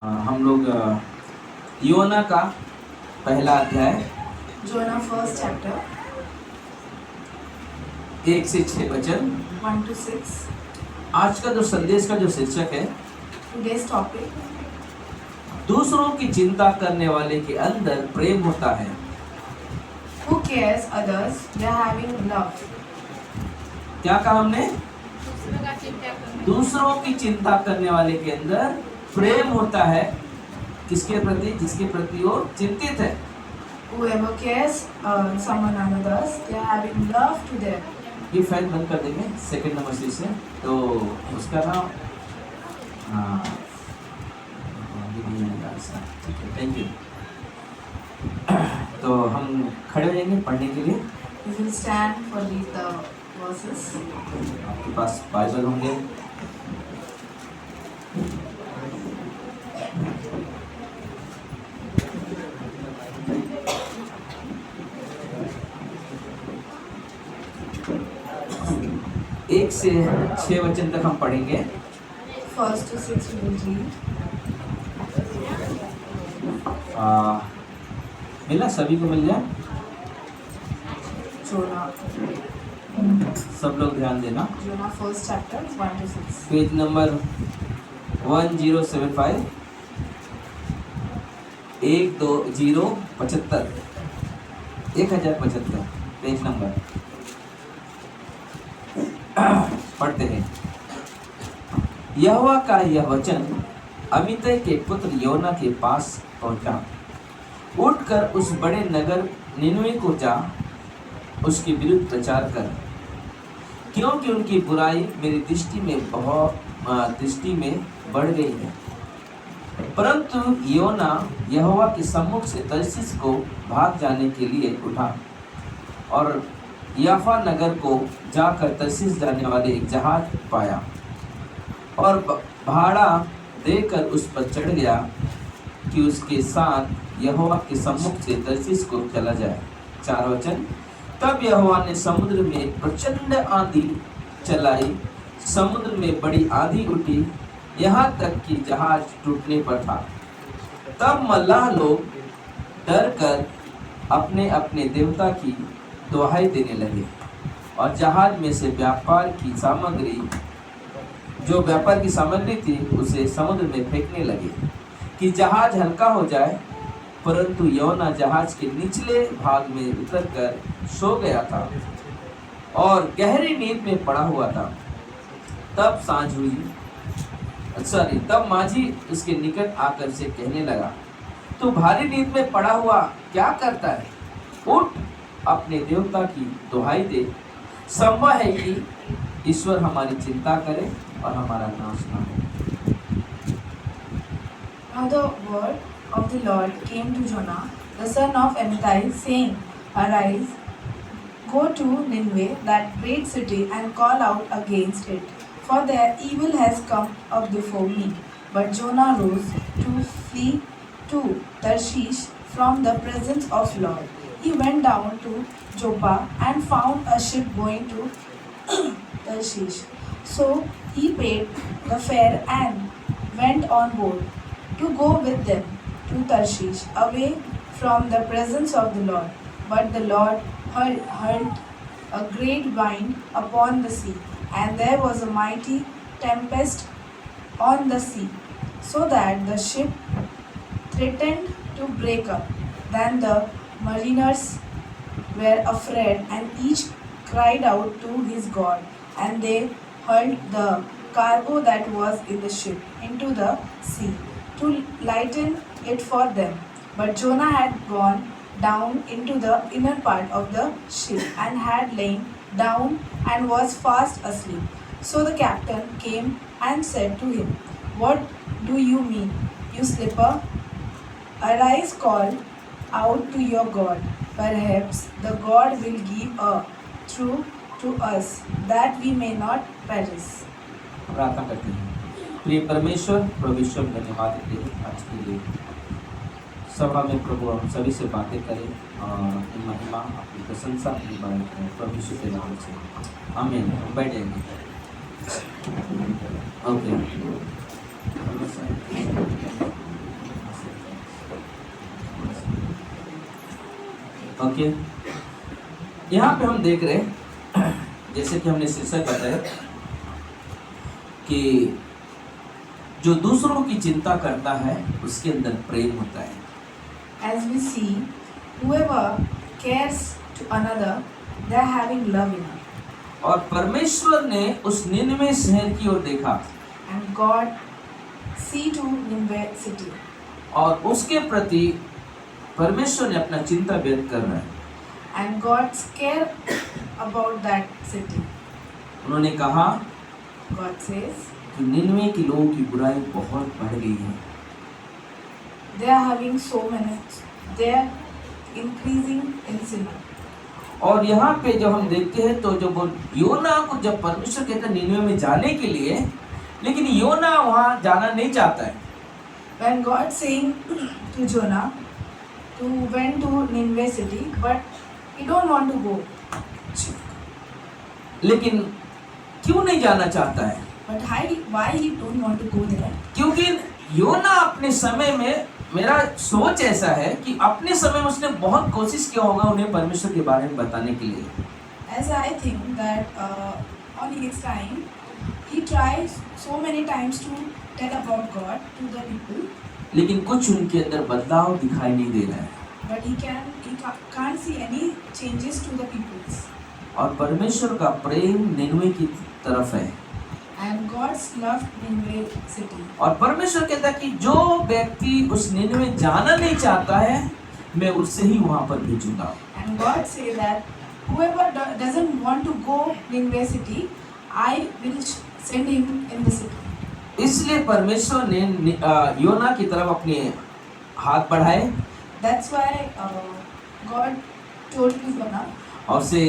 हम लोग योना का पहला अध्याय Jonah first chapter 1 से 6 वचन। 1 to 6. आज का जो संदेश का जो शीर्षक है, Today's topic: दूसरों की चिंता करने वाले के अंदर प्रेम होता है। Who cares others? They are having love. क्या कहा हमने? दूसरों की चिंता करने वाले के अंदर प्रेम होता है। किसके प्रति? जिसके प्रति वो चिंतित है। Whoever cares someone others, they are having love to them. ये फैन बंद कर देंगे सेकंड नंबर से तो उसका नाम थैंक यू। तो हम खड़े हो जाएंगे पढ़ने के लिए। We will stand for read the verses. आपके पास बाइबल होंगे। एक से 6 वचन तक हम पढ़ेंगे। First to 6 we will read. मिला? सभी को मिल जाए? Jonah. सब लोग ध्यान देना। Jonah first chapter 1 to 6. Page number 1075 1075 page number. पढ़ते हैं। यहोवा का यह वचन अमित्तै के पुत्र योना के पास पहुंचा। उठकर उस बड़े नगर निनवे को जा, उसके विरुद्ध प्रचार कर, क्योंकि उनकी बुराई मेरी दृष्टि में बढ़ गई है। परंतु योना यहोवा के सम्मुख से तर्शीश को भाग जाने के लिए उठा और याफा नगर को जाकर तर्शीश जाने वाले एक जहाज पाया और भाड़ा देकर उस पर चढ़ गया कि उसके साथ यहोवा के सम्मुख से तर्शीश को चला जाए। 4 वचन। तब यहोवा ने समुद्र में प्रचंड आंधी चलाई, समुद्र में बड़ी आंधी उठी, यहाँ तक कि जहाज टूटने पर था। तब मल्लाह लोग डर कर अपने अपने देवता की दुहाई देने लगे और जहाज में से व्यापार की सामग्री थी उसे समुद्र में फेंकने लगे कि जहाज हल्का हो जाए। परंतु योना जहाज के निचले भाग में उतरकर सो गया था और गहरी नींद में पड़ा हुआ था। तब माझी उसके निकट आकर से कहने लगा, तू भारी नींद में पड़ा हुआ क्या करता है? उठ, अपने देवता की दुहाई दे। संभव है कि ईश्वर हमारी चिंता करे और हमारा नाश ना हो। Now the word of the Lord came to Jonah, the son of Amittai, saying, Arise, go to Nineveh, that great city, and call out against it, for their evil has come up before me. But Jonah rose to flee to Tarshish from the presence of Lord. He went down to Joppa and found a ship going to Tarshish. So he paid the fare and went on board to go with them to Tarshish, away from the presence of the Lord. But the Lord hurled a great wind upon the sea, and there was a mighty tempest on the sea, so that the ship threatened to break up. Then the mariners were afraid, and each cried out to his God, and they hurled the cargo that was in the ship into the sea to lighten it for them. But Jonah had gone down into the inner part of the ship and had lain down and was fast asleep. So the captain came and said to him, What do you mean, you sleeper? Arise, call out to your God. Perhaps the God will give a truth to us, that we may not perish. प्रार्थना करते हैं। प्रिय परमेश्वर, प्रभु ईश्वर धन्यवाद देते हैं आज के लिए। सभा में प्रभु हम सभी से बातें करें और अपनी महिमा, अपनी प्रशंसा, अपनी बड़ाई करें प्रभु यीशु के नाम से। आमीन। बैठ जाएंगे। ओके। ओके, यहाँ पे हम देख रहे हैं, जैसे कि हमने शीर्षक बताया कि जो दूसरों की चिंता करता है उसके अंदर प्रेम होता है। As we see, whoever cares to another, they are having love in us. और परमेश्वर ने उस निनवे शहर की ओर देखा And God see to Nineveh city. और उसके प्रति परमेश्वर ने अपना चिंता व्यक्त कर रहा है। And God's care about that city. उन्होंने कहा God says, कि निनवे के लोगों की बुराई बहुत बढ़ गई है। they are having so many, they are increasing in sin. और यहाँ पे जब हम देखते हैं तो जब वो योना को जब परमेश्वर कहता है निनवे में जाने के लिए, लेकिन योना वहाँ जाना नहीं चाहता है। When God saying to Jonah to went to Nineveh city, but he don't want to go. लेकिन क्यों नहीं जाना चाहता है? But why he don't want to go there? क्योंकि योना अपने समय में, मेरा सोच ऐसा है कि अपने समय में उसने बहुत कोशिश किया होगा उन्हें परमेश्वर के बारे में बताने के लिए। As I think that on his time, he tries so many times to tell about God to the people, लेकिन कुछ उनके अंदर बदलाव दिखाई नहीं दे रहा है। but he can't see any changes to the peoples. और परमेश्वर का प्रेम निनवे की तरफ है। And God's love Nineveh city. और परमेश्वर कहता है कि जो व्यक्ति उस निनवे जाना नहीं चाहता है, मैं उससे ही वहां पर भेजूंगा। And God say that whoever doesn't want to go Nineveh city, I will send him in the city. इसलिए परमेश्वर ने योना की तरफ अपने हाथ बढ़ाए That's why God told to Jonah, और उसे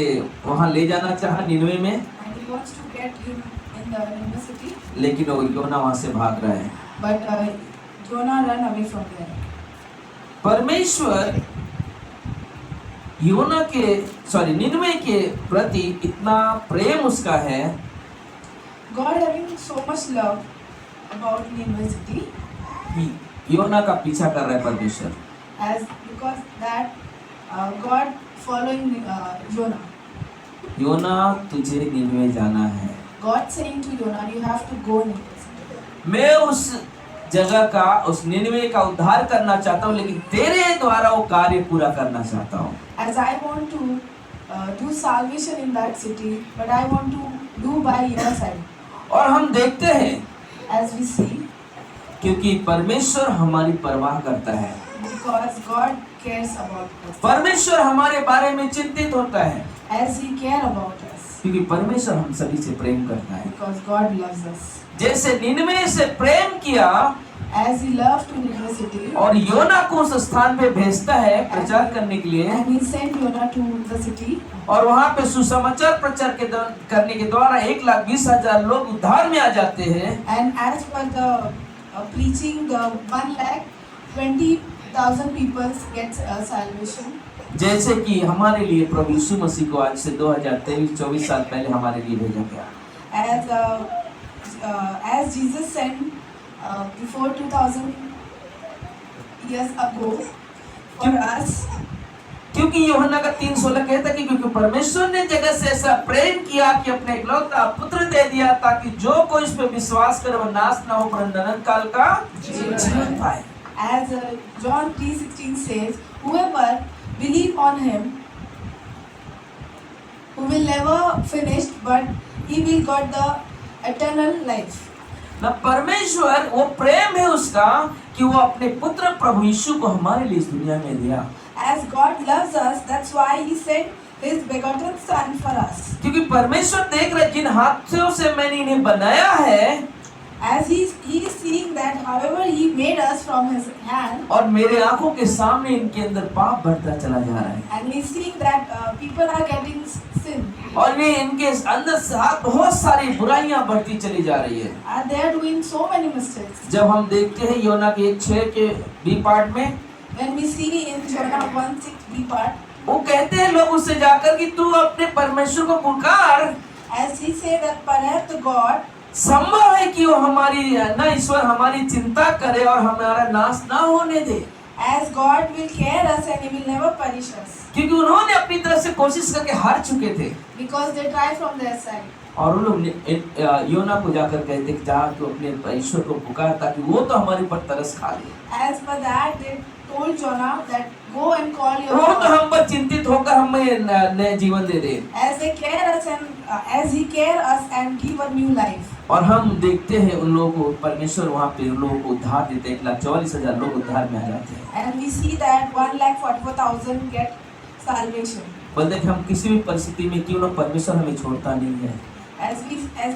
वहां ले जाना चाहा निनवे में, and he wants to get him in the Nineveh city. लेकिन वो योना वहां से भाग रहा है। But Jonah ran away from there. परमेश्वर योना के निनवे के प्रति इतना प्रेम उसका है God having so much love about Nineveh city, कि योना का पीछा कर रहा है परमेश्वर। as because that God following Jonah. योना तुझे निनवे जाना है। God saying to Jonah, you have to go Nineveh city. मैं उस जगह का, उस निनवे का उद्धार करना चाहता हूँ, लेकिन तेरे द्वारा वो कार्य पूरा करना चाहता हूँ। As I want to do salvation in that city, but I want to do by your side. और हम देखते हैं As we see, क्योंकि परमेश्वर हमारी परवाह करता है, because God cares about us. परमेश्वर हमारे बारे में चिंतित होता है, As He care about us. क्योंकि परमेश्वर हम सभी से प्रेम करता है। Because God loves us. जैसे निनवे से प्रेम किया As He loved to Nineveh city, और योना को उस स्थान पे भेजता है प्रचार करने के लिए, and He sent Jonah to the city, और वहाँ पे सुसमाचार प्रचार करने के द्वारा 1,20,000 लोग उद्धार में आ जाते हैं। and as per the preaching, the 1,20,000 people get salvation. जैसे कि हमारे लिए प्रभु यीशु मसीह को आज से 2023-24 साल पहले हमारे लिए भेजा गया। As Jesus sent before 2,000 years ago for us. क्योंकि यूहन्ना का 3:16 कहता है कि क्योंकि परमेश्वर ने जगत से ऐसा प्रेम किया कि अपने इकलौता पुत्र दे दिया, ताकि जो कोई इस पे विश्वास करे वह नाश ना हो परंतु अनंत काल का जीवन पाए। As John 3:16 says, whoever believe on Him, who will never finish, but he will got the eternal life. ना परमेश्वर वो प्रेम है उसका कि वो अपने पुत्र प्रभु यीशु को हमारे लिए इस दुनिया में दिया। As God loves us, that's why He sent His begotten Son for us. क्योंकि परमेश्वर देख रहे जिन हाथों से मैंने इन्हें बनाया है, As He is seeing that however He made us from His hand, और मेरे आंखों के सामने इनके अंदर पाप बढ़ता चला जा रहा है, and He is seeing that people are getting sin. और ये इनके अंदर बहुत सारी बुराइयां बढ़ती चली जा रही है। And they are doing so many mistakes. जब हम देखते हैं योना के 1:6 के बी पार्ट में, When we see in Jonah 1:6b part, वो कहते हैं लोग उससे जाकर कि तू अपने परमेश्वर को पुकार, as he said that perhaps the God संभव है कि वो हमारी ना ईश्वर हमारी चिंता करे और हमारा नाश ना होने दे। as God will care us and He will never punish us. क्योंकि उन्होंने अपनी तरफ से कोशिश करके हार चुके थे। Because they try from their side. और उन लोग योना को जाकर कहते कि जा तू अपने ईश्वर को पुकार ताकि वो तो हमारे ऊपर तरस खा ले। As per that, they told Jonah that go and call your वो तो God. हम पर चिंतित होकर हमें नए जीवन दे दे। As they care us and as He care us and give a new life. और हम देखते हैं उन लोगों को परमेश्वर वहाँ पे उन लोगों को उद्धार देते हैं। 1,44,000 लोग उद्धार में आ जाते हैं। And we see that 1,44,000 get salvation. बोलते कि हम किसी भी परिस्थिति में क्यों ना परमेश्वर हमें छोड़ता नहीं है। As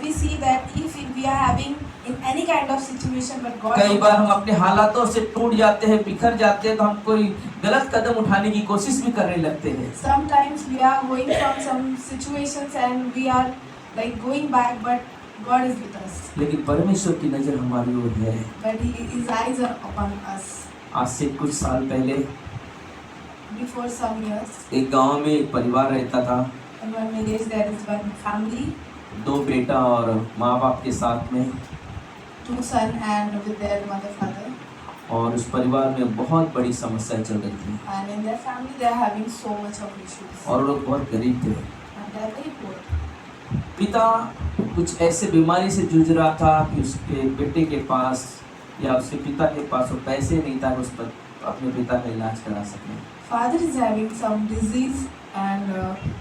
we see that if we are having in any kind of situation, but God. कई बार हम अपने हालातों से टूट जाते हैं, बिखर जाते हैं, तो हम कोई गलत कदम उठाने की कोशिश भी करने लगते हैं। Sometimes we are going from some situations and we are like going back, but God is with us. लेकिन परमेश्वर की नजर हमारी ओर है। But His eyes are upon us. आज से कुछ साल पहले Before some years, एक गांव में एक परिवार रहता था। in one village there is one family, 2 बेटा और माँ बाप के साथ में, 2 sons and with their mother father. और उस परिवार में बहुत बड़ी समस्या चल रही थी। And in their family they are having so much of issues. और लोग बहुत गरीब थे। And they are very poor. पिता कुछ ऐसे बीमारी से जूझ रहा था कि उसके बेटे के पास या उसके पिता के पास वो पैसे नहीं था कि उस पर अपने पिता का इलाज करा सके। Father is having some disease and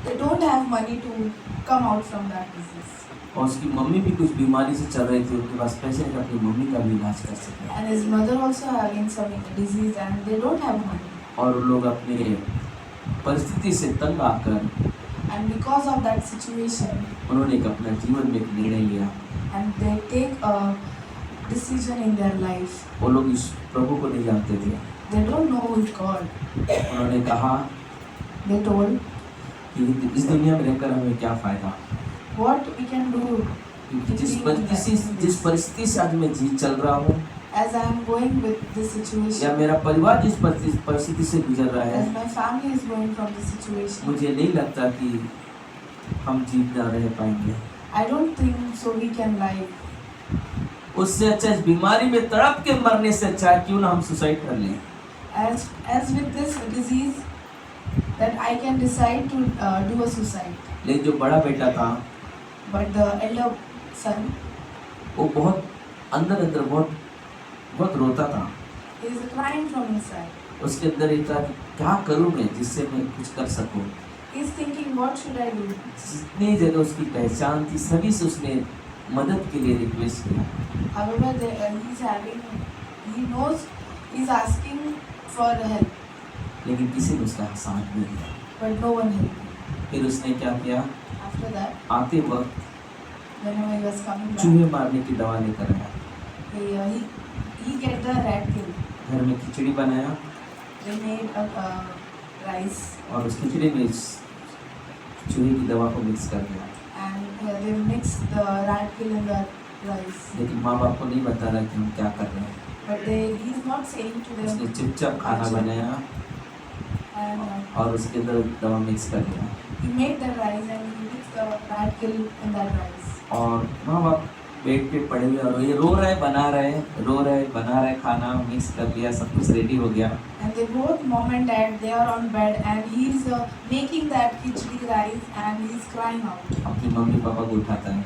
they don't have money to come out from that disease. और उसकी मम्मी भी कुछ बीमारी से चल रही थी, उनके पास पैसे नहीं था अपनी मम्मी का भी इलाज कर सके। And his mother also having some disease and they don't have money. और लोग अपने परिस्थिति से तंग आकर And because of that situation, उन्होंने एक अपना जीवन में एक निर्णय लिया। and they take a decision in their life. वो लोग इस प्रभु को नहीं जानते थे। They don't know who is God. उन्होंने कहा They told, कि इस दुनिया में रहकर हमें क्या फायदा, what we can do क्योंकि जिस परिस्थिति से आज मैं जी चल रहा हूँ, as I am going with this या situation, मेरा परिवार जिस परिस्थिति से गुजर रहा है, as my family is going from this situation. मुझे नहीं लगता कि हम जीवित रह पाएंगे। I don't think so we can live. उससे अच्छा इस बीमारी में तड़प के मरने से अच्छा है क्यों ना हम सुसाइड कर लें। As with this disease, that I can decide to do a suicide. लेकिन जो बड़ा बेटा था But the elder son वो बहुत अंदर बहुत रोता था। is crying from inside. उसके अंदर ये था कि क्या करूँ मैं जिससे मैं कुछ कर सकूँ। He is thinking, what should I do? जितनी जगह उसकी पहचान थी सभी से उसने मदद के लिए रिक्वेस्ट किया। However, he knows he is asking for help, लेकिन किसी ने उसका साथ नहीं दिया। but no one helped him. फिर उसने क्या किया, After that, आते वक्त whenever he was coming back, चूहे मारने की दवा लेकर आया। he get the rat kill. घर में खिचड़ी बनाया They made a rice और उस खिचड़ी में इस चूहे की दवा को मिक्स कर दिया। and they mixed the rat kill in the rice. लेकिन माँ बाप को नहीं बता रहा कि हम क्या कर रहे हैं। But he is not saying to उसने them. चुपचाप खाना बनाया And और उसके अंदर दवा मिक्स कर दिया। he made the rice and he mixed the rat kill in that rice. और माँ बाप बेड पे पड़े हुए और ये रो रहे बना रहे खाना मिक्स कर लिया, सब कुछ रेडी हो गया। And they both, mom and dad, they are on bed and he is making that khichdi rice and he is crying out. अपनी मम्मी पापा को उठाता है,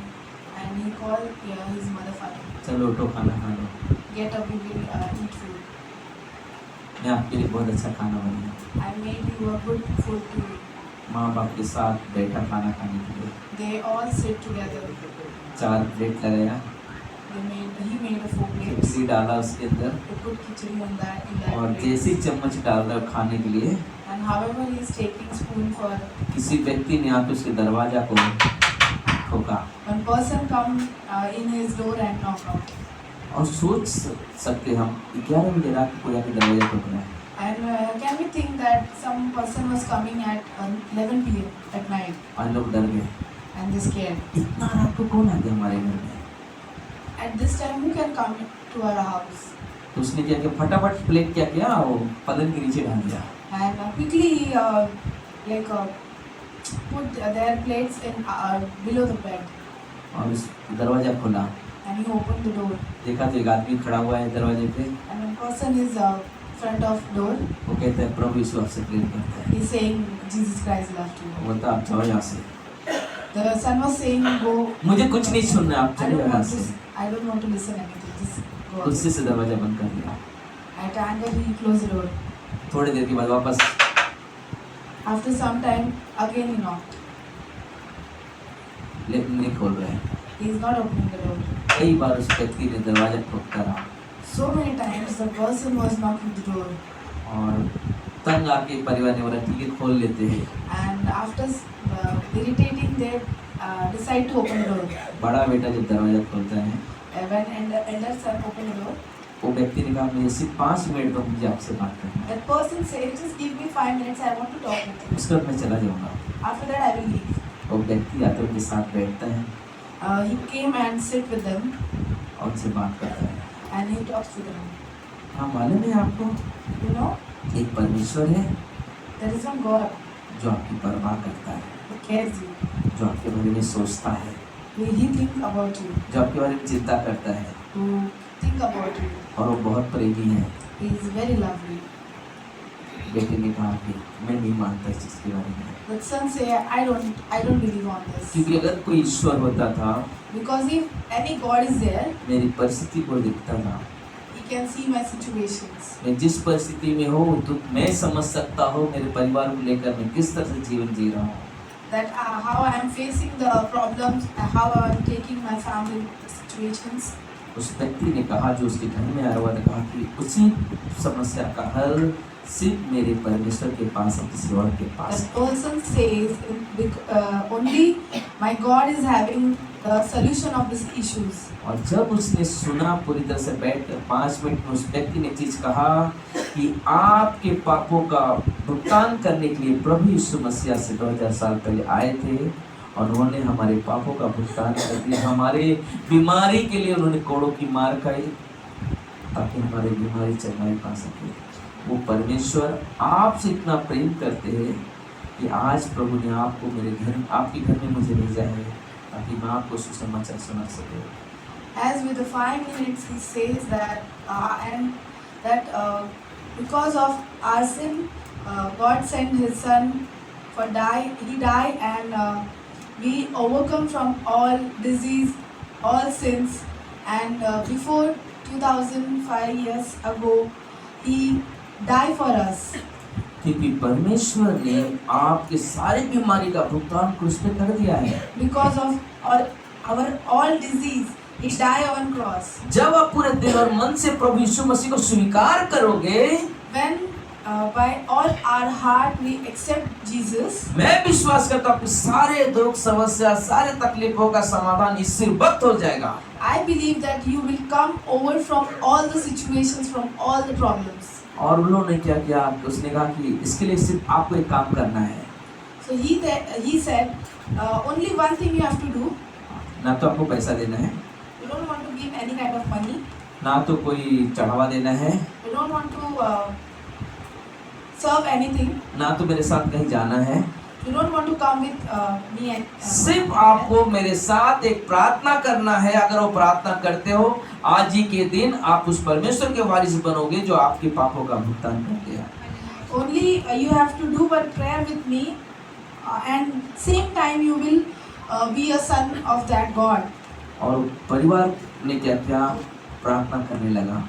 And he called his mother, father, चलो उठो खाना खा लो, get up, we will eat food. मैं आपके लिए बहुत अच्छा खाना बनाया। I made you a good food to eat. माँ बाप के साथ बैठा खाना खाने के लिए, They all sit together. 4 plate लगाया, He made a 4 plates. खिचड़ी डाला उसके अंदर They put khichdi in that और plate. जैसे ही चम्मच डाल रहा खाने के लिए, And however he is taking spoon for, किसी व्यक्ति ने आके उसके दरवाजा को ठोका। one person come in his door and knock out. और सोच सकते हम 11 बजे रात को कोई आके दरवाजा ठोक रहा है। And can we think that some person was coming at 11 p.m. at night और लोग डर गए, and they scared. इतना रात को कौन आ गया हमारे घर में। At this time, who can come to our house? तो उसने क्या किया, फटाफट प्लेट क्या किया, वो पलंग के नीचे डाल दिया। And quickly put their plates in below the bed. और उस दरवाजा खोला, And he opened the door. देखा तो एक आदमी खड़ा हुआ है दरवाजे पे। And one person is front of door. वो कहता है प्रभु यीशु आपसे प्रेम करता है। He's saying Jesus Christ loved you. वो बोलता आप जाओ यहाँ से, The son was saying, go. मुझे कुछ नहीं सुनना, आप I चले don't यहाँ want से। to. I don't want to listen anything. Just go. गुस्से से दरवाजा बंद कर दिया। At anger, he closed the door. थोड़ी देर के बाद वापस After some time, again he knocked. लेकिन नहीं खोल रहे हैं। He is not opening the door. कई बार उस व्यक्ति ने दरवाजा ठोकता रहा So many times the person was knocking the door, और तंग आके परिवार ने बोला ठीक है खोल लेते हैं। and after irritating, they decide to open the door. बड़ा बेटा जब दरवाजा खोलता है, When elder son opened the door, वो व्यक्ति ने कहा मुझे सिर्फ 5 मिनट दो, मुझे आपसे बात करनी है। that person said, just give me 5 minutes, I want to talk with you. उसके बाद मैं चला जाऊंगा। After that, I will leave. वो व्यक्ति आते उनके साथ बैठता है He came and sit with them, और उनसे बात करता है। and he talks with them. हाँ मालूम है आपको, You know, एक परमेश्वर है there is one God जो आपकी परवाह करता है, who cares you. जो आपके बारे में सोचता है, He thinks about you, जो आपके बारे में चिंता करता है, who think about you. और वो बहुत प्रेमी है। He is very lovely. बेटे ने कहा कि मैं नहीं मानता इस चीज़ के बारे में, The son say, I don't believe on this. क्योंकि अगर कोई ईश्वर होता था, Because if any God is there, मेरी परिस्थिति को देखता था, he can see my situations. मैं जिस परिस्थिति में हूँ तो मैं समझ सकता हूँ मेरे परिवार को लेकर मैं किस तरह से जीवन जी रहा हूँ। That how I am facing the problems, how I am taking my family situations. उस व्यक्ति ने कहा जो उसके घर में आया हुआ था, कहा कि उसी समस्या का हल सिर्फ मेरे परमेश्वर के पास है, किसी और के पास That person says, only my God is having the solution of these issues. और जब उसने सुना पूरी तरह से बैठ कर 5 मिनट में उस व्यक्ति ने चीज कहा कि आपके पापों का भुगतान करने के लिए प्रभु यीशु मसीह से 2000 साल पहले आए थे और उन्होंने हमारे पापों का भुगतान कर दिया, हमारे बीमारी के लिए उन्होंने कोड़ों की मार खाई ताकि हमारी बीमारी चंगाई पा सके। वो परमेश्वर आपसे इतना प्रेम करते हैं कि आज प्रभु ने आपको मेरे घर, आपके घर में मुझे भेजा है ताकि मैं आपको सुसमाचार सुना सकूं। As with the 5 minutes, he says that because of our sin, God sent His Son for die. He died, and we overcome from all disease, all sins. And before 2005 years ago, He died for us. क्योंकि परमेश्वर ने आपके सारी बीमारी का भुगतान क्रूस पे कर दिया है। Because of our all disease, He died on cross. जब आप पूरे दिल और मन से प्रभु यीशु मसीह को स्वीकार करोगे, When by all our heart we accept Jesus, मैं विश्वास करता हूँ कि सारे दुख समस्या सारे तकलीफों का समाधान इससे वक्त हो जाएगा। I believe that you will come over from all the situations, from all the problems. और उन्होंने क्या किया, उसने कहा कि इसके लिए सिर्फ आपको एक काम करना है। So he said, only one thing you have to do. ना तो आपको पैसा देना है, You don't want to give any kind of money. ना तो कोई चढ़ावा देना है, You don't want to serve anything. ना तो मेरे साथ कहीं जाना है। You don't want to come with me and सिर्फ आपको मेरे साथ एक प्रार्थना करना है। अगर वो प्रार्थना करते हो, आज ही के दिन आप उस परमेश्वर के वारिस बनोगे जो आपके पापों का भुगतान कर दिया। Only you have to do one prayer with me, and same time you will be a son of that God. और परिवार ने क्या किया, प्रार्थना करने लगा।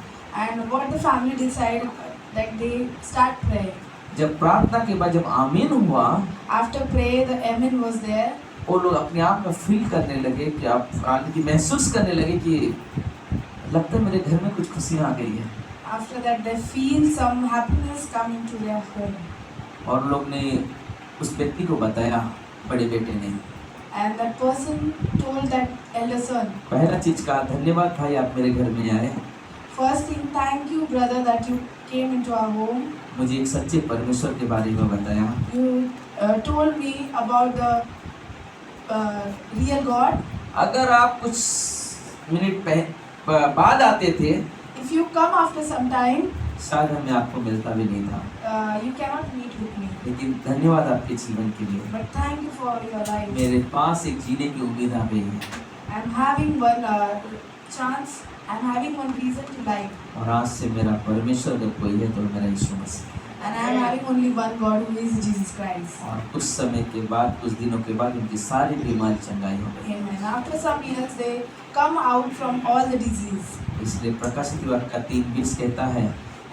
And what the family decided, that they start praying. जब प्रार्थना के बाद जब आमीन हुआ, After prayer, the amen was there. वो लोग अपने आप में फील करने लगे कि आप की महसूस करने लगे कि लगता है मेरे घर में कुछ खुशियाँ आ गई है। After that, they feel some happiness coming to their home. और लोग ने उस व्यक्ति को बताया, बड़े बेटे ने। And that person told that elder son, पहला चीज कहा, धन्यवाद भाई आप मेरे घर में आए, first thing, thank you brother that you came into our home. मुझे एक सच्चे परमेश्वर के बारे में बताया। You told me about the real God. अगर आप कुछ मिनट बाद आते थे, If you come after some time, शायद मैं आपको मिलता भी नहीं था। you cannot meet with me. लेकिन धन्यवाद आपके जीवन के लिए। But thank you for your life. मेरे पास एक जीने की उम्मीद आ गई है। I'm having one chance I'm having one reason to like, और आज से मेरा परमेश्वर अगर कोई है तो मेरा यीशु मसीह। and I'm having only one God who is Jesus Christ. और कुछ समय के बाद, कुछ दिनों के बाद उनकी सारी बीमारी चंगाई हो गई। Amen. After some years, they come out from all the disease. इसलिए प्रकाशित वाक्य का 3:20 कहता है,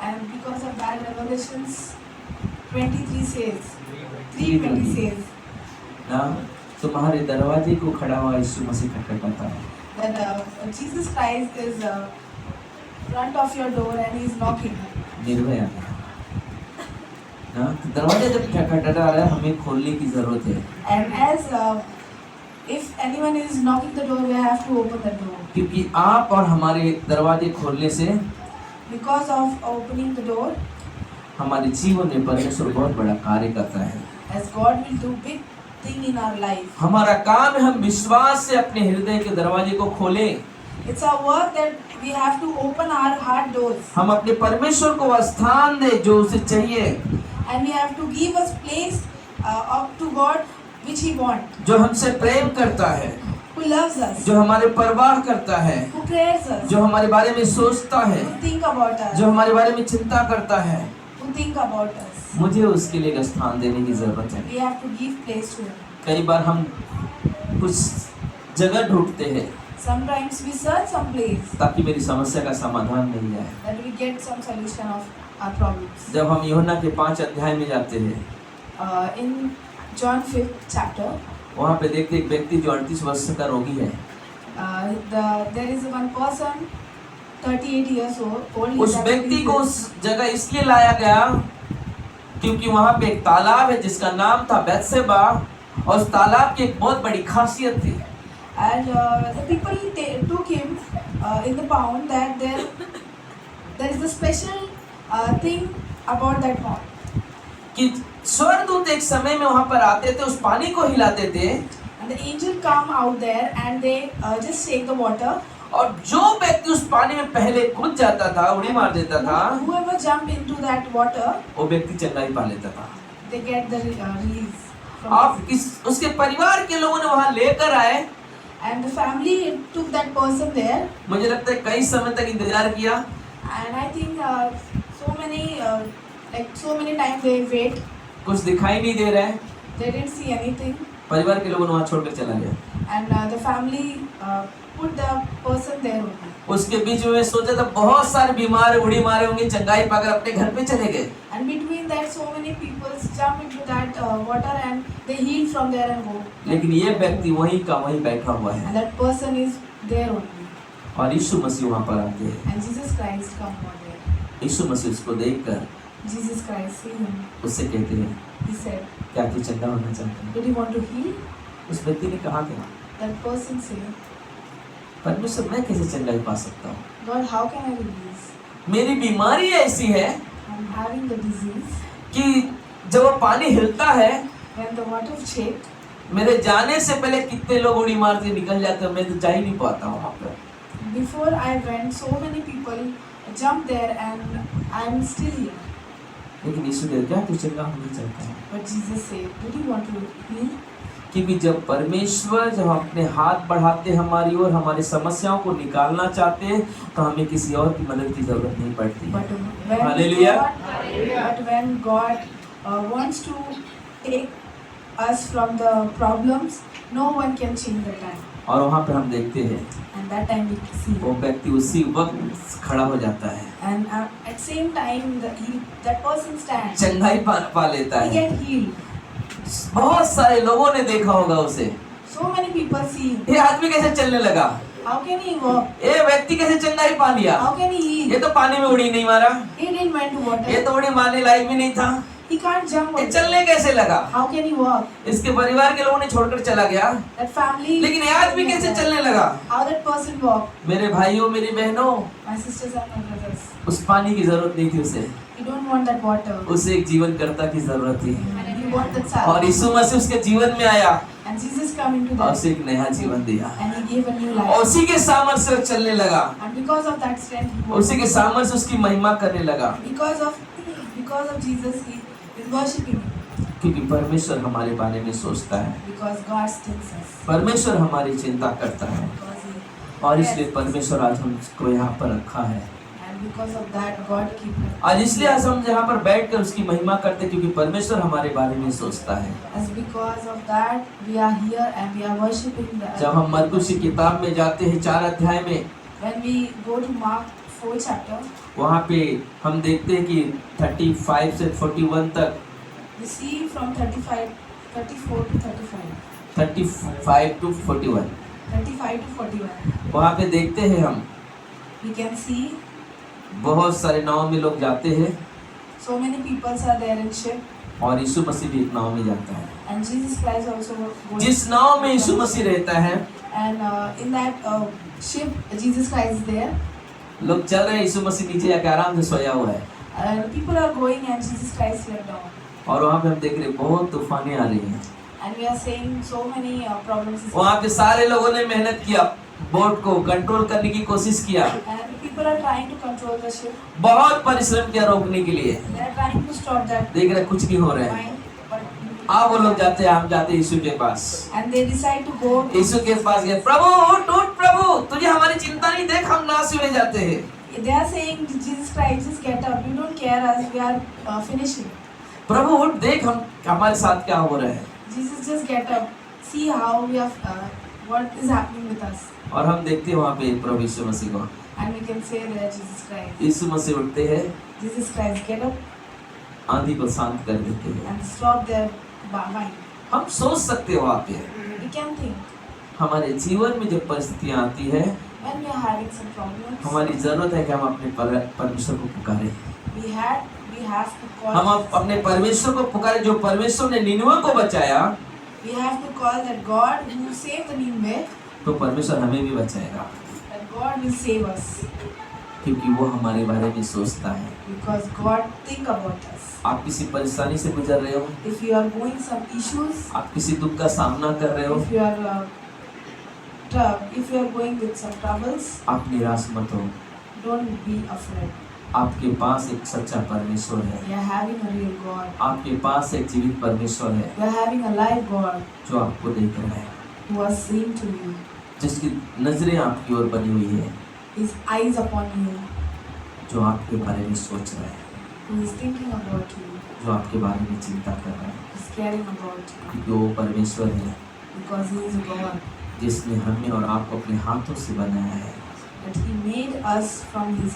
And because of that, Revelations 23 says, 3:20 says ना तुम्हारे दरवाजे को खड़ा हुआ यीशु मसीह खटखटाता है। that Jesus Christ is front of your door and he is knocking. निर्भय आना ना, तो दरवाजा जब खटखटा रहा है हमें खोलने की जरूरत है, And as if anyone is knocking the door, we have to open the door. क्योंकि आप और हमारे दरवाजे खोलने से Because of opening the door, हमारे जीवन में परमेश्वर बहुत बड़ा कार्य करता है। as God will do big thing in our life. हमारा काम है हम विश्वास से अपने हृदय के दरवाजे को खोलें। It's our work that we have to open our heart doors. हम अपने परमेश्वर को वह स्थान दे जो उसे चाहिए, And we have to give us place up to God which He wants, जो हमसे प्रेम करता है, who loves us, जो हमारे परवाह करता है, who cares us, जो हमारे बारे में सोचता है, who think about us, जो हमारे बारे में चिंता करता है। who think about us. मुझे उसके लिए एक स्थान देने की जरूरत है। We have to give place to Him. कई बार हम कुछ जगह ढूंढते हैं Sometimes we search some place ताकि मेरी समस्या का समाधान मिल जाए। that we get some solution of our problems. जब हम यूहन्ना के 5 अध्याय में जाते हैं, In John 5th chapter, वहाँ पे देखते एक व्यक्ति जो 38 वर्ष का रोगी है। there is one person 38 years old. उस व्यक्ति को उस जगह इसलिए लाया गया क्योंकि वहाँ पे एक तालाब है जिसका नाम था बेतसेबा, और उस तालाब की एक बहुत बड़ी खासियत थी। And the people took him in the pond that there is a special thing about that pond. कि स्वर्गदूत एक समय में वहाँ पर आते थे, उस पानी को हिलाते थे, And the angel come out there and they just shake the water. और जो व्यक्ति उस पानी में पहले कूद जाता था, उड़ी मार देता था, Whoever jump into that water, वो व्यक्ति चंगाई पा लेता था। they get the release. from आप disease. उसके परिवार के लोगों ने वहाँ लेकर आए। And the family took that person there. मुझे लगता है कई समय तक इंतजार किया। And I think so many times they wait. कुछ दिखाई नहीं दे रहा है। They didn't see anything. परिवार के लोगों ने वहाँ छोड़कर चला गया। And the family put the person there only. उसके बीच में सोचा था बहुत सारे बीमार उड़ी मारे होंगे, चंगाई पाकर अपने घर पे चले गए। And between that, so many people jump into that water and they heal from there and go. लेकिन ये व्यक्ति वहीं का वहीं बैठा हुआ है, And that person is there only. और यीशु मसीह वहाँ पर आते हैं। And Jesus Christ come over there. यीशु मसीह उसको देखकर Jesus Christ see him. उससे कहते हैं, He said, क्या तू चंगा होना चाहता है? did you want to heal? उस व्यक्ति ने कहा क्या, That person said, परमेश्वर मैं कैसे चंगाई पा सकता हूँ? God, how can I release? मेरी बीमारी ऐसी है I'm having the disease. कि जब वो पानी हिलता है, When the water shake, मेरे जाने से पहले कितने लोग उड़ी मार के निकल जाते हैं, मैं तो जा ही नहीं पाता वहाँ पर। before I went, so many people jumped there and I'm still here. लेकिन यीशु ने क्या तू चंगा होना चाहता है? But Jesus said, did you want to heal? क्योंकि जब परमेश्वर जब अपने हाथ बढ़ाते हमारी ओर, हमारी समस्याओं को निकालना चाहते हैं, तो हमें किसी और की मदद की जरूरत नहीं पड़ती But है। when hallelujah. God wants to take us from the problems, no one can change the time. और वहाँ पे हम देखते हैं And that time we see. वो व्यक्ति उसी वक्त खड़ा हो जाता है, And at same time, that person stands. चंगाई पा लेता He है। get healed. बहुत सारे लोगों ने देखा होगा उसे, So many people see him. ये आदमी कैसे चलने लगा, How can he walk? ये व्यक्ति कैसे चंगाई पा लिया, How can he heal? ये तो पानी में उड़ी नहीं मारा, He didn't went to ये water. तो उड़ी मारने लायक भी नहीं था, He can't jump. ये Also. चलने कैसे लगा? How can he walk? इसके परिवार के लोगों ने छोड़कर चला गया, That family. लेकिन ये आदमी कैसे चलने लगा? How that person walk? मेरे भाइयों मेरी बहनों, My sisters and my brothers. उस पानी की जरूरत नहीं थी उसे, You don't want that water. उसे एक जीवन कर्ता की जरूरत थी, You want that और salvation. यीशु मसीह उसके जीवन में आया And Jesus come into और that. उसे एक नया जीवन दिया, And he gave a new और life. उसी के सामर्थ्य से वो चलने लगा, And because of that strength, he उसी के सामर्थ्य से उसकी महिमा करने लगा, Because of Jesus, he is worshiping him. क्योंकि परमेश्वर हमारे बारे में सोचता है, Because God thinks us. परमेश्वर हमारी चिंता करता है, Because he और इसलिए परमेश्वर आज हमको यहाँ पर रखा है। And because of that, God keep us. आज इसलिए आज हम यहाँ पर बैठकर उसकी महिमा करते हैं, क्योंकि परमेश्वर हमारे बारे में सोचता है। As because of that, we are here and we are worshiping the. जब हम मरकुस की किताब में जाते हैं 4 अध्याय में, When we go to Mark 4 chapter, वहाँ पे हम देखते हैं कि 35 से 41 तक, we see from 34 to 35. 35 to 41, 35 to 41. वहाँ पे देखते हैं हम We can see बहुत सारे नाव में लोग जाते हैं, so many people are there in ship, और यीशु मसीह भी एक नाव में जाता है। and Jesus Christ also goes. जिस नाव में यीशु मसीह रहता है, And in that ship, Jesus Christ is there. लोग चल रहे हैं, यीशु मसीह नीचे जाके आराम से सोया हुआ है, And people are going and Jesus Christ slept down. और वहाँ पे हम देख रहे हैं बहुत तूफानें आ रही हैं। And we are seeing so many problems. वहाँ पे सारे लोगों ने मेहनत किया, बोट को कंट्रोल करने की कोशिश किया, And people are trying to control the ship. बहुत परिश्रम किया रोकने के लिए। They are trying to stop that देख रहे कुछ नहीं हो रहा है। mine, but अब वो लोग जाते हैं, हम जाते हैं यीशु के पास। and they decide to go. यीशु के पास गए, प्रभु उठ उठ प्रभु, तुझे हमारी चिंता नहीं, देख हम नाश हुए जाते हैं। They are saying, Jesus Christ, just get up. You don't care us. We are finishing. प्रभु उठ, देख हम हमारे साथ क्या हो रहा है। Jesus, just get up. See how we are. What is happening with us? और हम देखते हैं वहाँ पे प्रभु यीशु मसीह को। And we can say that Jesus Christ. यीशु मसीह उठते हैं, Jesus Christ, get up आंधी को शांत कर देते हैं। and stop their mind. हम सोच सकते हैं वहाँ पे We can think हमारे जीवन में जब परिस्थितियाँ आती है, when we are having some problems. हमारी जरूरत है कि हम अपने परमेश्वर को पुकारें। We have to call. हम अपने परमेश्वर को पुकारें, जो परमेश्वर ने निनवे को बचाया, We have to call that God who saved the Nineveh, तो परमेश्वर हमें भी बचाएगा, that God will save us क्योंकि वो हमारे बारे में सोचता है। because God think about us. आप किसी परेशानी से गुजर रहे हो, If you are going some issues, आप किसी दुख का सामना कर रहे हो, if you are going with some troubles, आप निराश मत हो। don't be afraid. आपके पास एक सच्चा परमेश्वर है, You are having a real God. आपके पास एक जीवित परमेश्वर है, You are having a live God जो आपको देख रहा है, who was seen to you. जिसकी नजरें आपकी ओर बनी हुई है, His eyes upon you, जो आपके बारे में सोच रहा है, who is thinking about you, जो आपके बारे में चिंता कर रहा है, is caring about you, क्योंकि वो परमेश्वर है because He is a God जिसने हमें और आपको अपने हाथों से बनाया है, that He made us from His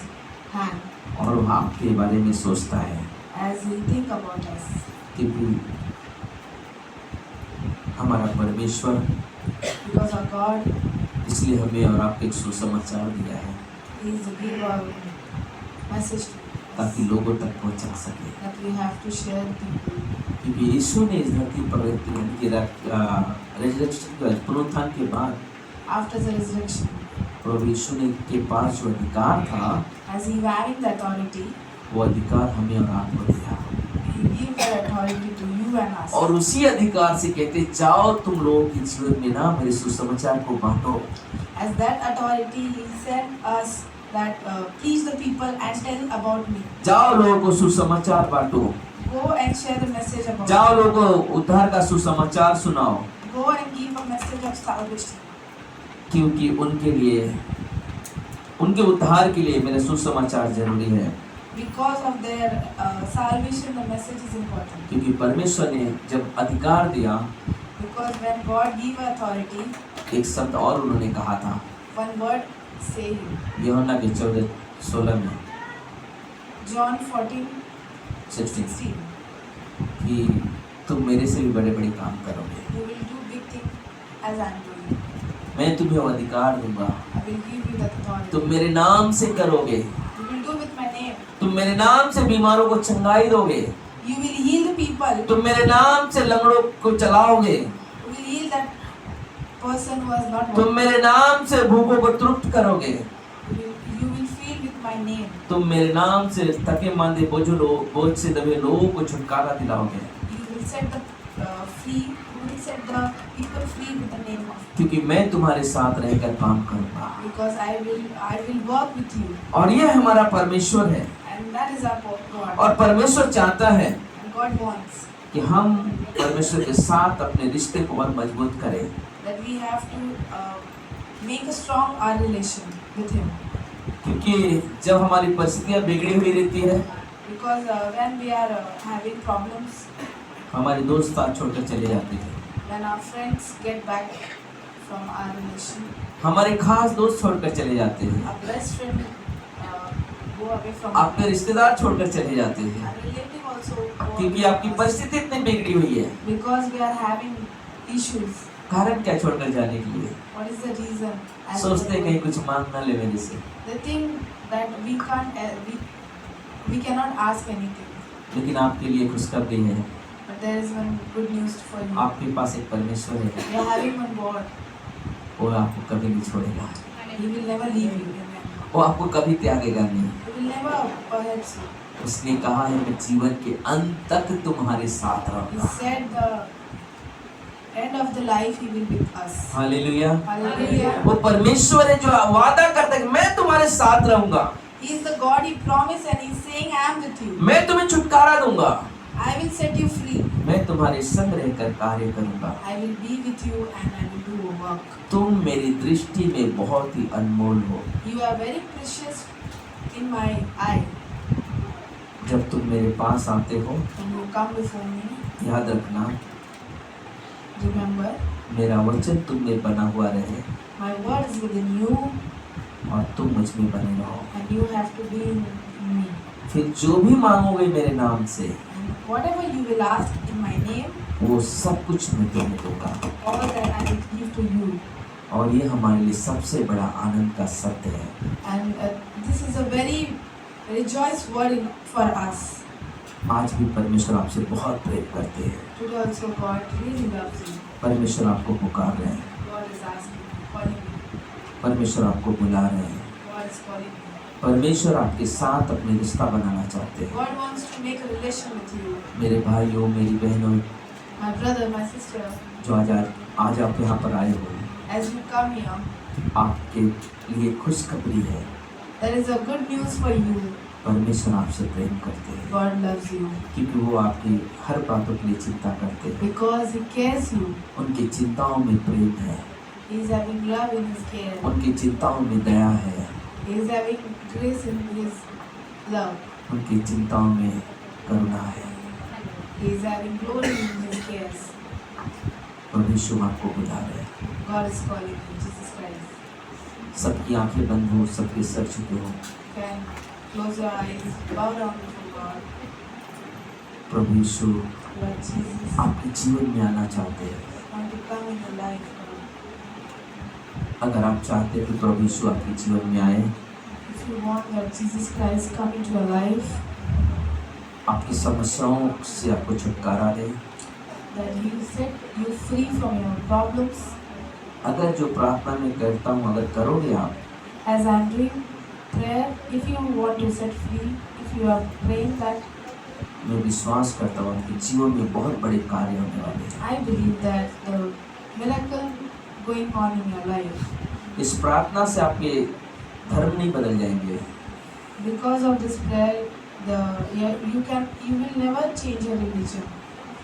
hand और वो आपके बारे में सोचता है, as He think about us. क्योंकि हमारा परमेश्वर Because our God, इसलिए हमें और आपको एक सुसमाचार दिया है, He is a giver message to us ताकि लोगों तक पहुंचा सके। that we have to share with people. क्योंकि यीशु ने इस धरती पर रेजरेक्शन पुनरुत्थान के बाद After the resurrection, प्रभु यीशु ने के पास जो अधिकार था, as He having the authority, वो अधिकार हमें और आपको दिया, He gave that authority to you and us. और उसी अधिकार से कहते जाओ तुम लोगों के जीवन में ना मेरे सुसमाचार को बांटो। As that authority, He sent us that preach the people and tell about me. जाओ लोगों को सुसमाचार बांटो, Go and share the message about जाओ me. लोगों को उद्धार का सुसमाचार सुनाओ, Go and give a message of salvation. क्योंकि उनके लिए, उनके उद्धार के लिए मेरा सुसमाचार जरूरी है। Because of their salvation, the message is important. क्योंकि परमेश्वर ने जब अधिकार दिया, Because when God gave authority, एक शब्द और उन्होंने कहा था, one word say you. यूहन्ना के 14:16 में, John 14:16. 16 कि तुम मेरे से भी बड़े बड़े काम करोगे, You will do big thing as I am doing. मैं तुम्हें वो अधिकार दूंगा, I will give you that authority. तुम मेरे नाम से करोगे, You will do with my name. तुम मेरे नाम से बीमारों को चंगाई दोगे, You will heal the people. तुम मेरे नाम से लंगड़ों को चलाओगे, You will heal that person who has not तुम walked. मेरे नाम से भूखों को तृप्त करोगे, You will feed with my name. तुम मेरे नाम से थके मांदे बोझ से दबे लोगों को छुटकारा दिलाओगे। You will set the free. You will set the people free with the name of. क्योंकि मैं तुम्हारे साथ रहकर काम करूंगा। Because I will work with you. और यह हमारा परमेश्वर है, And that is our God. और परमेश्वर चाहता है And God wants कि हम परमेश्वर के साथ अपने रिश्ते को और मजबूत करें। that we have to make a strong our relation with Him. क्योंकि जब हमारी परिस्थितियाँ बिगड़ी हुई रहती है, Because when we are having problems, हमारे दोस्त साथ छोड़कर चले जाते हैं, when our friends get back from our relation, हमारे खास दोस्त छोड़कर चले जाते हैं, our best friend go away from आपके रिश्तेदार छोड़कर चले जाते हैं, our relative also go क्योंकि away आपकी from us. परिस्थिति इतनी बिगड़ी हुई है। Because we are having issues. कारण क्या छोड़कर जाने के लिए? What is the reason? As सोचते हैं we कहीं कुछ मांग ना ले मेरे से, they think that we can't, we cannot ask anything. लेकिन आपके लिए खुशखबरी है, But there is one good news for you. आपके पास एक परमेश्वर है, We are having one God. वो आपको कभी नहीं छोड़ेगा, He will never leave you. वो आपको कभी त्यागेगा नहीं। He will never perhaps you. उसने कहा है मैं जीवन के अंत तक तुम्हारे साथ He रहूंगा। said the end of the life He will with us. Hallelujah. Hallelujah. वो परमेश्वर है जो वादा करता है कि मैं तुम्हारे साथ रहूंगा, He is the God He promised and He's saying I am with you. मैं तुम्हें छुटकारा दूंगा, I will set you free. मैं तुम्हारे संग रहकर कार्य करूंगा। I will be with you and I will do a work. तुम मेरी दृष्टि में बहुत ही अनमोल हो। You are very precious in my eye. जब तुम मेरे पास आते हो, When you come before me, याद रखना remember मेरा वचन तुम में बना हुआ रहे my word is within you और तुम मुझ में बने रहो। and you have to be in me. फिर जो भी मांगोगे मेरे नाम से, And whatever you will ask in my name, वो सब कुछ मैं तुम्हें दूंगा। all that I will give to you. और ये हमारे लिए सबसे बड़ा आनंद का सत्य है। And this is a very rejoice word for us. आज भी परमेश्वर आपसे बहुत प्रेम करते हैं। Today also God really loves you. परमेश्वर आपको पुकार रहे हैं, God is asking you, calling you. परमेश्वर आपको बुला रहे हैं, God is calling you. परमेश्वर आपके साथ अपने रिश्ता बनाना चाहते हैं। God wants to make a relation with you. मेरे भाइयों, मेरी बहनों, My brother, my sister, जो आज आप यहाँ पर आए हो, as you come here, आपके लिए खुशखबरी है। there is a good news for you. परमेश्वर आपसे प्रेम करते हैं, God loves you क्योंकि वो आपकी हर बातों के लिए चिंता करते हैं। because He cares you. उनकी चिंताओं में प्रेम है, He is having love in His care. उनकी चिंताओं में दया है, He is having grace in His love. उनकी चिंताओं में करुणा है। He is having glory in His cares. और यीशु आपको बुला रहे हैं। God is calling you, Jesus Christ. सबकी आंखें बंद हो, सबके सर झुके हो। Can close your eyes, bow down before God. Prabhu Yeshu Lord Jesus, आपके जीवन में आना चाहते हैं। want to come in your life, Lord. अगर आप चाहते हैं कि प्रभु यीशु आपके जीवन में आए, If you want that Jesus Christ come into your life, आपकी समस्याओं से आपको छुटकारा दे, that He will set you free from your problems. अगर जो प्रार्थना में करता हूँ अगर करोगे आप, As I am doing prayer, if you want to set free, if you are praying that, मैं विश्वास करता हूँ आपके जीवन में बहुत बड़े कार्य होने वाले हैं। I believe that the miracle going on in your life. इस प्रार्थना से आपके धर्म नहीं बदल जाएंगे, Because of this prayer, you will never change your religion,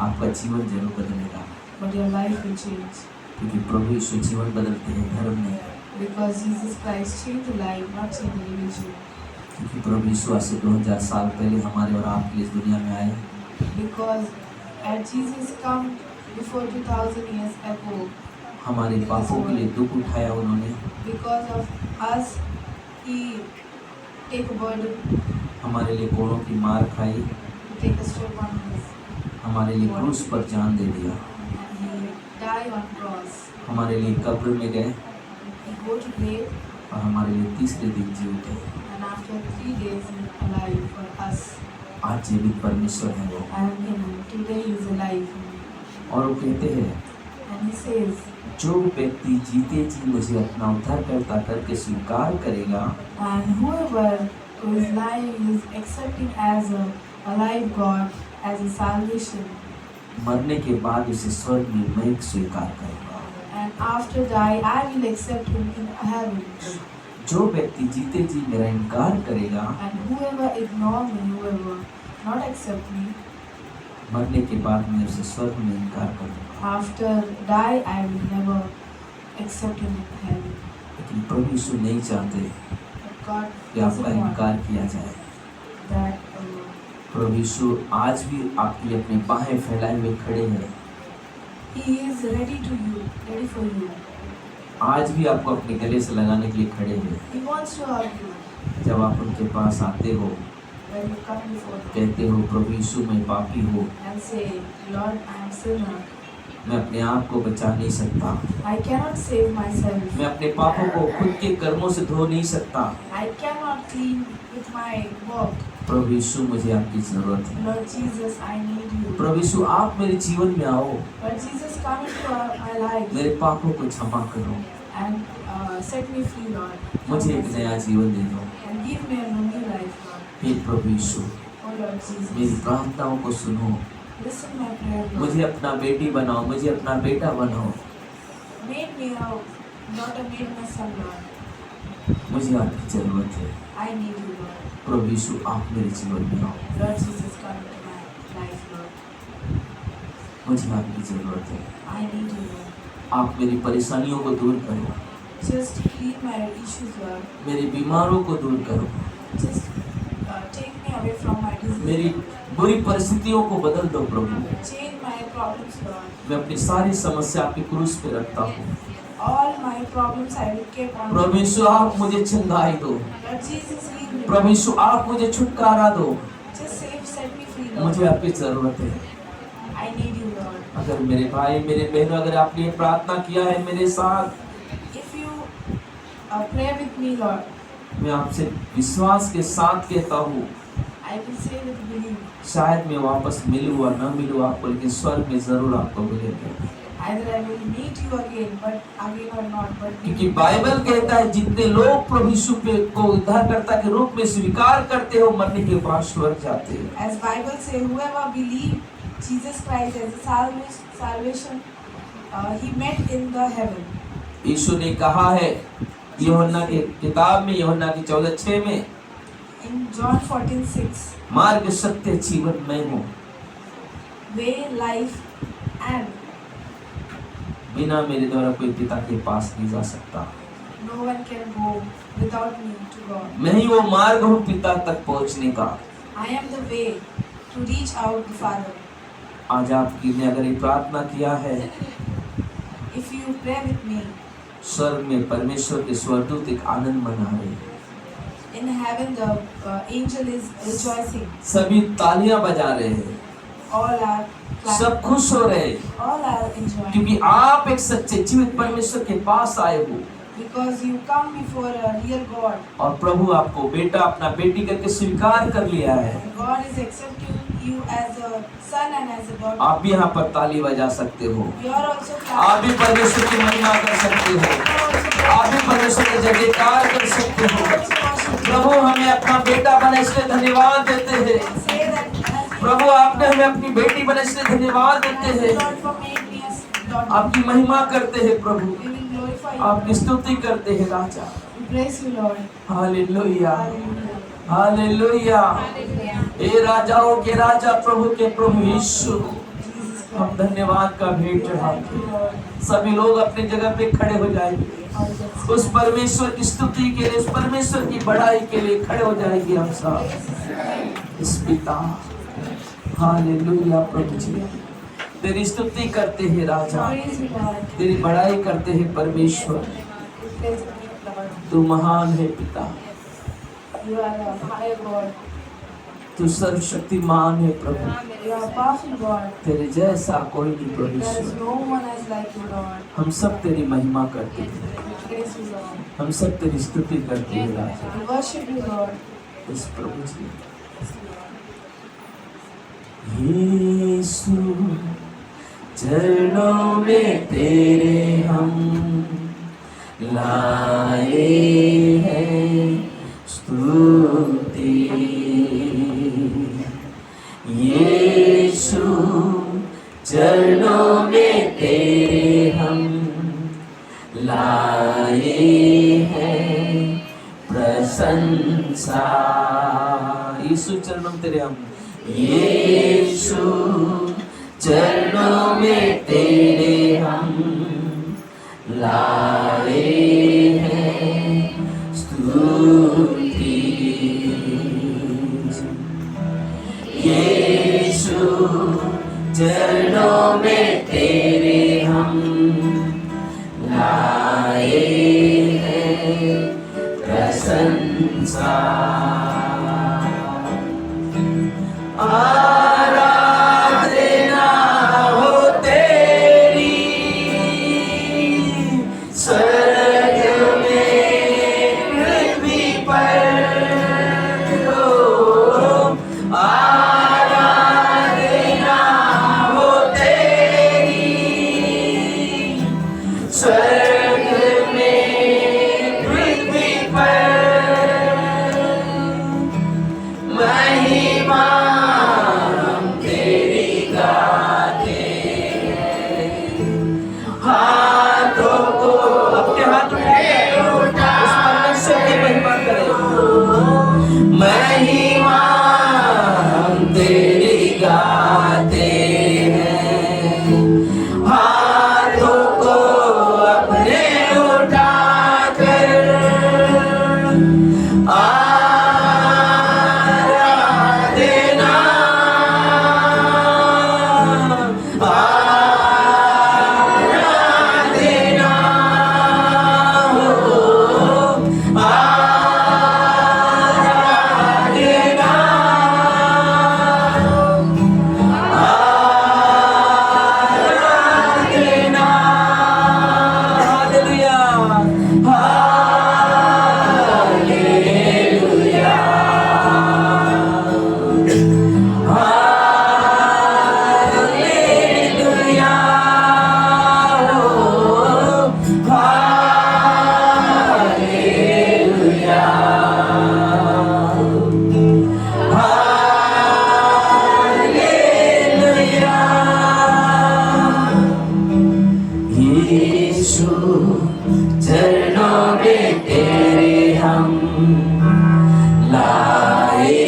आपका जीवन जरूर बदलेगा, but your life will change. क्योंकि प्रभु यीशु जीवन बदलते हैं, धर्म नहीं। Because Jesus Christ changed the life, not changed the religion. क्योंकि प्रभु यीशु आज से 2000 साल पहले हमारे और आपके लिए इस दुनिया में आए, Because as Jesus come before 2000 years ago, हमारे पापों के लिए दुख उठाया उन्होंने, because of us, He take a burden, हमारे लिए कोड़ों की मार खाई, take a step on His, हमारे लिए क्रूस पर जान दे दिया, and He die on cross. हमारे लिए कब्र में गए He go to grave, और हमारे लिए तीसरे दिन जी उठे। and after 3 days He alive for us. आज जीवित परमेश्वर है वो, And today He is alive. और वो कहते हैं And He says, जो व्यक्ति जीते जी मुझे अपना उद्धारकर्ता करके स्वीकार करेगा, and whoever who is lying is accepting as a alive God, as a salvation, मरने के बाद उसे स्वर्ग में मैं स्वीकार करूंगा। and after die I will accept him in heaven. जो व्यक्ति जीते जी मेरा इनकार करेगा, And whoever ignore me, whoever not accept me, मरने के बाद मैं उसे स्वर्ग में इनकार करूंगा। after die I will never accept him in heaven. लेकिन प्रभु यीशु नहीं चाहते But God कि आपका doesn't want इनकार किया जाए। that प्रभु यीशु आज भी आपके लिए अपनी बाहें फैलाए हुए खड़े हैं। He is ready to you, ready for you. आज भी आपको अपने गले से लगाने के लिए खड़े हैं। He wants to hug you जब आप उनके पास आते हो, when you come before Him कहते हो प्रभु यीशु मैं पापी हूँ, and say, Lord, I am sinner. मैं अपने आप को बचा नहीं सकता, I cannot save myself. मैं अपने पापों को खुद के कर्मों से धो नहीं सकता। I cannot clean with my work. प्रभु यीशु मुझे आपकी जरूरत है। Lord Jesus, I need you. प्रभु यीशु आप मेरे जीवन में आओ, Lord Jesus, come into my life मेरे पापों को क्षमा करो, and set me free, Lord. मुझे एक नया जीवन दे दो। And give me a new life, Lord. Hey Prabhu Yeshu, Oh Lord Jesus, मेरी प्रार्थनाओं को सुनो, listen my prayer, Lord. मुझे अपना बेटी बनाओ, मुझे अपना बेटा बनाओ, Make me a daughter, make my son, Lord. मुझे आपकी जरूरत है। I need you, Lord. प्रभु यीशु आप मेरे जीवन में आओ, Lord Jesus, come into my life, Lord. मुझे आपकी जरूरत है। I need you, Lord. आप मेरी परेशानियों को दूर करो, Just clean my issues, Lord. मेरी बीमारों को दूर करो, Just take me away from my मेरी disease. बुरी परिस्थितियों को बदल दो प्रभु। Change my problems, Lord. मैं अपनी सारी समस्या आपके क्रूस पे रखता हूँ। All my problems I will keep on. प्रभु यीशु आप मुझे चंगाई दो, Lord Jesus, heal me. प्रभु यीशु आप मुझे छुटकारा दो, Just set me free, Lord. मुझे आपकी जरूरत है। I need you, Lord. अगर मेरे भाई मेरे बहनों, अगर आपने ये प्रार्थना किया है मेरे साथ, If you pray with me, Lord, मैं आपसे विश्वास के साथ कहता हूँ, I will say with belief. शायद मैं वापस मिलूँ और न मिलूँ आपको, लेकिन स्वर्ग में जरूर आपको मिलेंगे। Either I will meet you again, but again or not, but क्योंकि बाइबल कहता है जितने लोग प्रभु यीशु को उद्धारकर्ता के रूप में स्वीकार करते हो, मरने के बाद स्वर्ग जाते हैं। as Bible say, whoever believe Jesus Christ as a salvation, he met in the heaven. यीशु ने कहा है यूहन्ना के किताब में, यूहन्ना की 14:6 में, In John 14:6, मार्ग सत्य जीवन मैं हूँ, way, life, and बिना मेरे द्वारा कोई पिता के पास नहीं जा सकता। no one can go without me to God. मैं ही वो मार्ग हूँ पिता तक पहुँचने का। I am the way to reach out the Father. आज आपकी ने अगर ये प्रार्थना किया है, If you pray with me, स्वर्ग में परमेश्वर के स्वर्गदूत एक आनंद मना रहे हैं, in heaven the angel is rejoicing. सभी तालियां बजा रहे हैं, All are clapping. सब खुश हो रहे हैं, All are enjoying. क्योंकि आप एक सच्चे जीवित परमेश्वर के पास आए हो Because you come before a real God. और प्रभु आपको बेटा अपना बेटी करके स्वीकार कर लिया है। God is accepting you as a son and as a daughter. आप भी यहाँ पर ताली बजा सकते हो, You are also आप clapping. भी परमेश्वर की महिमा कर सकते हो, You are also आप भी परमेश्वर के जय जयकार कर सकते हो। प्रभु हमें अपना बेटा बने इसलिए धन्यवाद देते हैं। say that प्रभु आपने हमें अपनी बेटी बने इसलिए धन्यवाद देते thank you, हैं। Lord, for making me a daughter. आपकी महिमा करते हैं प्रभु, We will glorify you. आपकी स्तुति करते हैं राजा। We praise you, Lord. Hallelujah, Hallelujah. Hallelujah. हे राजाओं के राजा, प्रभु के प्रभु यीशु, Jesus हम Christ. धन्यवाद का भेंट Thank you, चढ़ाते। Lord. सभी लोग अपनी जगह पे खड़े हो जाएंगे, All the उस परमेश्वर की स्तुति के लिए, उस परमेश्वर की बड़ाई के लिए खड़े हो जाएंगे हम सब। इस पिता, हालेलुया प्रभु जी, तेरी स्तुति करते हैं राजा, praise you, Lord. तेरी बड़ाई करते हैं परमेश्वर। We praise you, Lord. तू महान है पिता, You are a higher God. तू सर्वशक्तिमान है प्रभु, You are a powerful God. तेरे जैसा कोई नहीं There is परमेश्वर। no one else like you, Lord. हम सब तेरी महिमा करते हैं, We praise you, Lord. हम सब तेरी स्तुति करते हैं राजा। We worship you, Lord. इस प्रभु जी, Yes, Lord. यीशु चरणों में तेरे हम लाए हैं स्तुति। यीशु चरणों में तेरे हम लाए हैं प्रशंसा। यीशु चरणों में तेरे हम, यीशु चरणों में तेरे हम लाए हैं चरणों में तेरे हम लाए हैं प्रशंसा। आराधना हो तेरी स्वर्ग में पृथ्वी पर हो। आराधना हो तेरी स्वर्ग में पृथ्वी पर। महिमा हम तेरी गाते हैं। हाथों को अपने हाथ उठा उस परमेश्वर की महिमा करें। महिमा हम तेरी गाते हैं। हाथों को अपने उठाकर आराधना आराधना हो। आराधना आराधना। हालेलुया हालेलुया हालेलुया हो। Hallelujah hallelujah. यीशु चरणों में तेरे हम लाए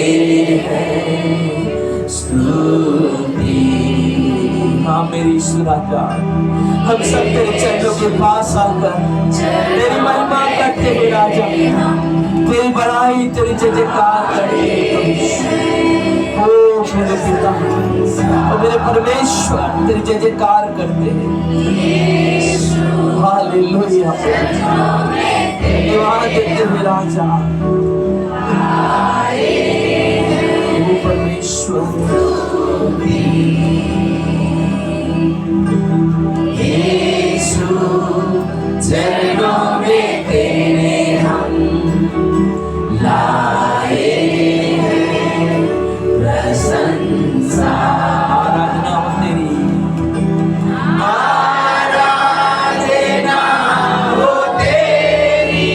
हैं स्तुति। हाँ मेरी यीशु राजा, हम सब तेरे चरणों के पास आकर तेरी महिमा करते हुए राजा, तेरी बड़ाई तेरी जय जयकार करते हैं। ओ मेरे पिता और मेरे परमेश्वर तेरी जय जयकार करते हैं। हालेलुया धन्यवाद देते हुए राजा, ओ परमेश्वर यीशु चरणों में तेरे हम लाए हैं प्रशंसा। आराधना हो तेरी आराधना हो तेरी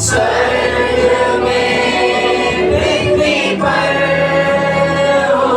स्वर्ग में पृथ्वी पर हो।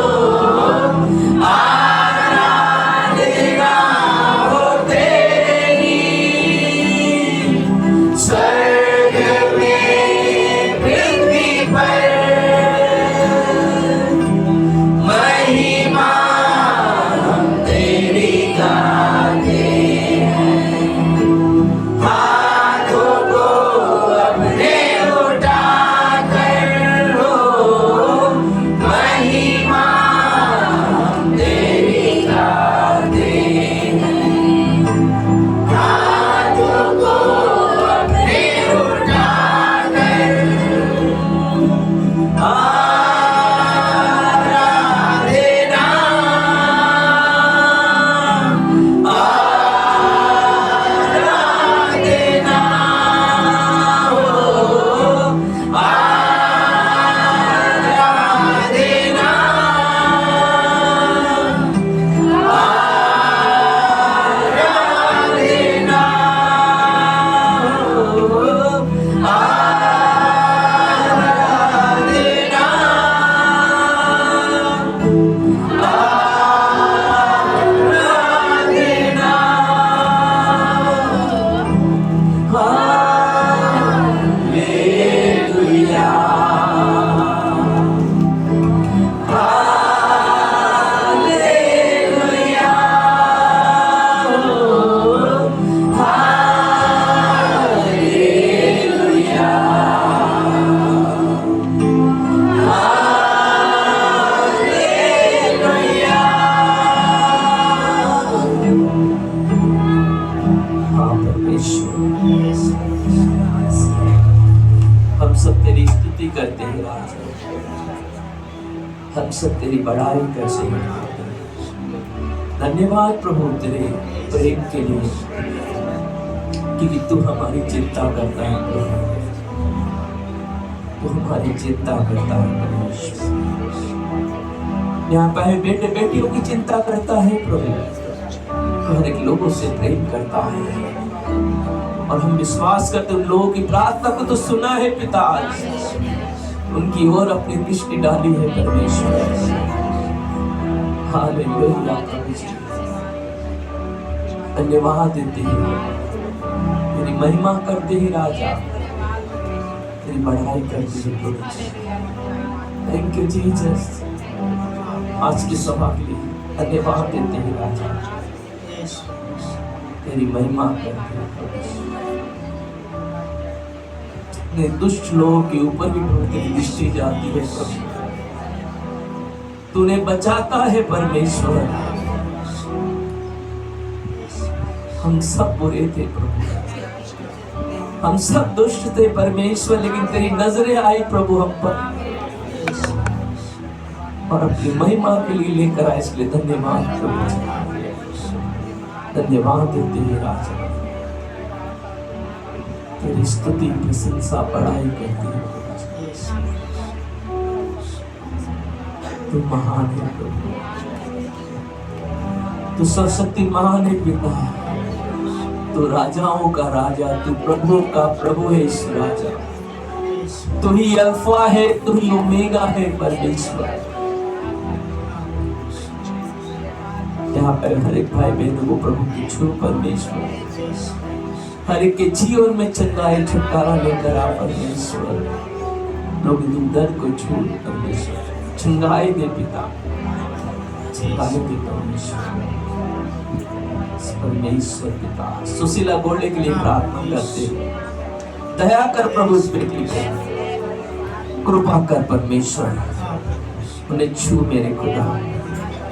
हम सब तेरी बड़ाई कर सकें। धन्यवाद प्रभु तेरे प्रेम के लिए, क्योंकि तू हमारी चिंता करता है प्रभु, तू हमारी चिंता करता है परमेश्वर। यहाँ पे बेटे बेटियों की चिंता करता है प्रभु, तू हर एक लोगों से प्रेम करता है, और हम विश्वास करते उन लोगों की प्रार्थना को तो सुना है पिता, उनकी ओर अपनी दृष्टि डाली है परमेश्वर। हालेलुया प्रभु जी, धन्यवाद देते हैं, तेरी महिमा करते ही राजा, तेरी बढ़ाई करते हैं प्रभु जी। थैंक यू जीसस, आज की सभा के लिए धन्यवाद देते हैं राजा, तेरी महिमा करते हैं प्रभु जी। अपने दुष्ट लोगों के ऊपर भी प्रभु तेरी दृष्टि जाती है प्रभु, तूने बचाता है परमेश्वर। हम सब बुरे थे प्रभु, हम सब दुष्ट थे परमेश्वर, लेकिन तेरी नजरें आई प्रभु हम पर, और अपनी महिमा के लिए लेकर आए, इसलिए धन्यवाद प्रभु, धन्यवाद देते हैं राजा, तेरी स्तुति प्रशंसा बड़ाई करते हैं। तू महान है प्रभु, तू सर्वशक्तिमान है पिता, तू राजाओं का राजा, तू प्रभु का प्रभु है इस राजा, तू ही अल्फा है, तू ही ओमेगा है परमेश्वर। यहाँ पर हर एक भाई बहनों को प्रभु की छू परमेश्वर, हर एक के जीवन में चंगाई छुटकारा लेकर आ परमेश्वर, लोग दर्द को छू परमेश्वर, चंगाई दे पिता, चंगाई दे परमेश्वर, परमेश्वर पिता। सुशीला गोल्डे के लिए प्रार्थना करते, दया कर प्रभु इस बेटी को, कृपा कर परमेश्वर, उन्हें छू मेरे खुदा,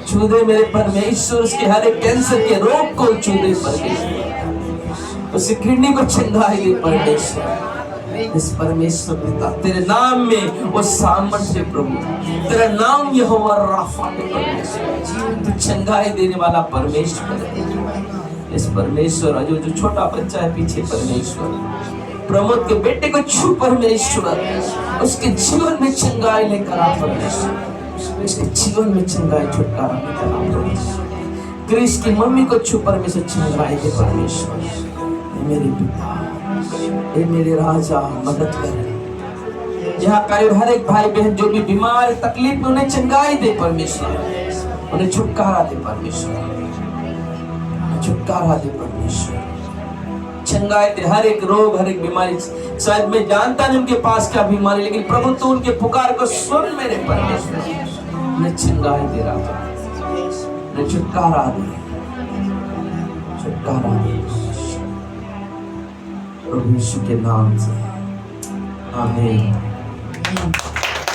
छू दे मेरे परमेश्वर, उसके हर एक कैंसर के रोग को छू दे परमेश्वर, उसकी किडनी को चंगाई दे परमेश्वर। इस परमेश्वर पिता, तेरे नाम में वो सामर्थ्य प्रभु, तेरा नाम यहोवा राफा है परमेश्वर, तू चंगाई देने वाला परमेश्वर। इस परमेश्वर जो छोटा बच्चा है पीछे परमेश्वर, प्रमोद के बेटे को छू परमेश्वर, उसके जीवन में चंगाई लेकर आ परमेश्वर, उसके जीवन में चंगाई छुटकारा लेकर आ परमेश्वर। क्रिस की मम्मी को छू परमेश्वर, चंगाई दे परमेश्वर। मेरे पिता, ए मेरे राजा, मदद कर। यहाँ का हर एक भाई बहन जो भी बीमार तकलीफ में, उन्हें चंगाई दे परमेश्वर, उन्हें छुटकारा दे परमेश्वर, छुटकारा दे परमेश्वर, चंगाई दे हर एक रोग, हर एक बीमारी। शायद मैं जानता नहीं उनके पास क्या बीमारी, लेकिन प्रभु तू उनके पुकार को सुन मेरे परमेश्वर, उन्हें चंगाई दे राजा, उन्हें छुटकारा दे, छुटकारा दे प्रभु यीशु के नाम से, आमीन।